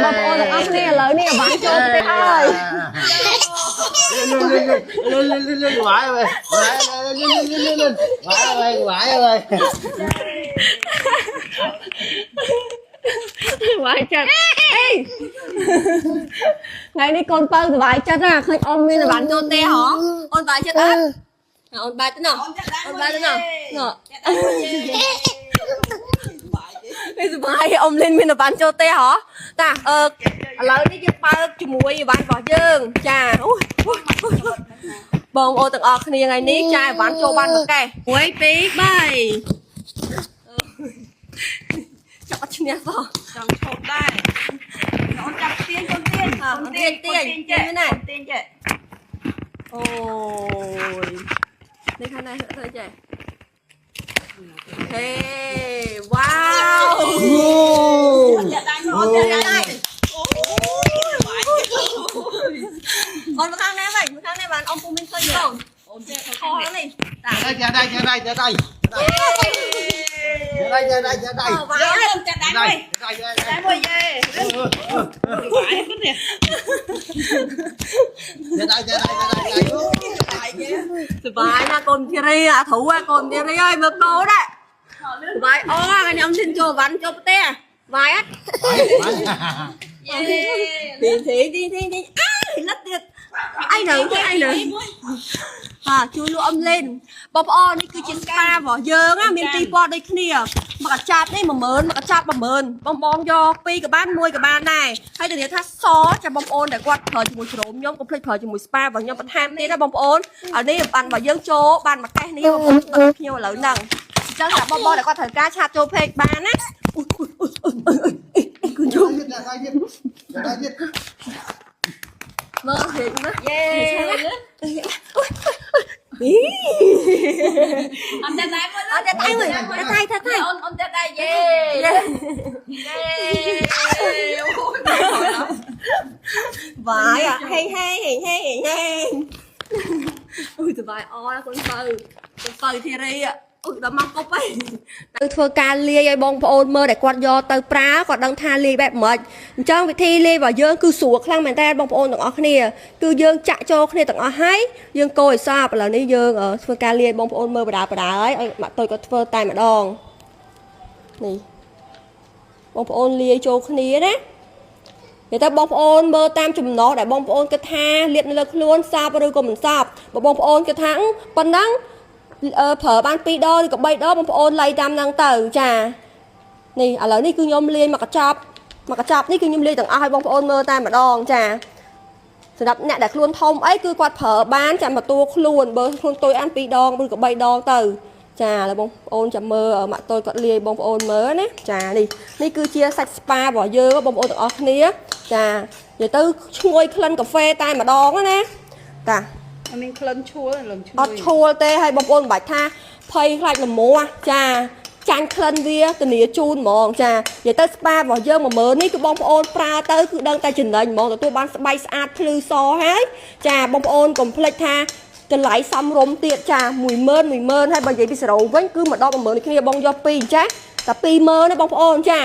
បងប្អូនទាំងអស់គ្នាឥឡូវនេះបានចូលទៅហើយlên vãi rồi lên vãi rồi vãi chặt ê ngày đi con pơ thì vãi chặt à khơi ôm mình là bạn cho te hả ôn vãi chặt á ôn vãi thế nào ôn vãi thế nào bây giờ vãi ôm lên mình là bạn cho te hả ta lấy đi cái pơ cho muối bạn vào dương chàបងអូទាំងអស់គ្នាថ្ងៃនេះចាយបានចូលបានមួយកែ1 2 3ចាប់ឈ្នះសោះចង់ឈប់ដែរអូនចាប់ទៀនកូនទៀនទៀនណាទៀនចេះអូយនេះខាងណាធ្វើចេះហេវ៉ាវចាដៃអូនចាដៃcon khang này vậy khang này bạn ông phụ minh khơi không ổn chưa kho lắm đi ra đây bài na con kia à thủ à con kia ơi mực đồ đấy bài ô cái nhóm xin cho bắn cho te bài á đi lắc tiệt ai nữa chui luôn âm lên bọc oนี่คือชิ้นปลาบ่เยอะอ่ะมีตีปอได้គ្នាមកកាចាប់នេះ10000មកកាចាប់10000បងយក2ក៏បាន1ក៏បានដែរហើយទៅនិយាយថាសចាំបងប្អូនដែលគាត់ប្រើជាមួយជ្រោមខ្ញុំកុំភ្លេចប្រើជាមួយស្ប៉ារបស់ខ្ញុំបន្ថែមទៀតណាបងប្អូនអានេះបានបើយើងចូលបានមួយកេះនេះបងប្អូនខ្ញុំឥឡូវហ្នឹងអញ្ចឹងថាបងដែលគាត់ត្រូវការឆាតចូលពេកបានណាគឺជុំមើលហេតុណាយេអំតែដៃមើលអំតែដៃមើលតែអំតែដៃយេបាយอ่ะហេអូយសบายអរកូនបើធីរីអូដល់មកកុបហើយទៅធ្វើការលាយឲ្យបងប្អូនមើលតែគាត់យកទៅប្រើគាត់ដឹងថាលាយបែបម៉េចអញ្ចឹងវិធីលាយរបស់យើងគឺស្រួលខ្លាំងមែនតើបងប្អូនទាំងអស់គ្នាគឺយើងចាក់ចូលគ្នាទាំងអស់ហើយយើងកូរឲ្យសព្វឥឡូវនេះយើងធ្វើការលាយបងប្អូនមើលបដាហើយឲ្យម៉ាក់តូចគាត់ធ្វើតែម្ដងនេះបងប្អូនលាយចូលគ្នាណានិយាយទៅបងប្អូនមើលតាមចំណុចដែលបងប្អូនគិតថាលាបនៅលើខ្លួនសព្វឬក៏មិនសព្វបងប្អូនគិតថាប៉ុណ្ណឹងប្រើបាន2ដងឬក៏3ដងបងប្អូនលៃតាមហ្នឹងទៅចានេះឥឡូវនេះគឺខ្ញុំលាយមកកញ្ចប់នេះគឺខ្ញុំលាយទាំងអស់ឲ្យបងប្អូនមើលតែម្ដងចាសម្រាប់អ្នកដែលខ្លួនធំអីគឺគាត់ប្រើបានចាំមកតួខ្លួនបើខ្លួនតូចអាន2ដងឬក៏3ដងទៅចាឥឡូវបងប្អូនចាំមើលម៉ាក់តូចគាត់លាយបងប្អូនមើលណាចានេះគឺជាសាច់ស្ប៉ារបស់យើងបងប្អូនទាំងអស់គ្នាចានិយាយទៅឈ្ងុយក្លិនកាហ្វេតែម្ដងណាតាមានក្លិនឈួលអត់ឈួលទេហើយបងប្អូនមិនបាច់ថាភ័យខ្លាចល្មោះចាចាញ់ក្លិនវាធានាជូនហ្មងចានិយាយទៅស្ប៉ារបស់យើង10000នេះគឺបងប្អូនប្រើទៅគឺដឹងតែចំណេញហ្មងទទួលបានស្បែកស្អាតភ្លឺសហើយចាបងប្អូនកុំភ្លេចថាតម្លៃសមរម្យទៀតចា10000ហើយបើនិយាយពី0វិញគឺមកដល់10000នេះគ្នាបងយក2ចាតែ20000ណាបងប្អូនចា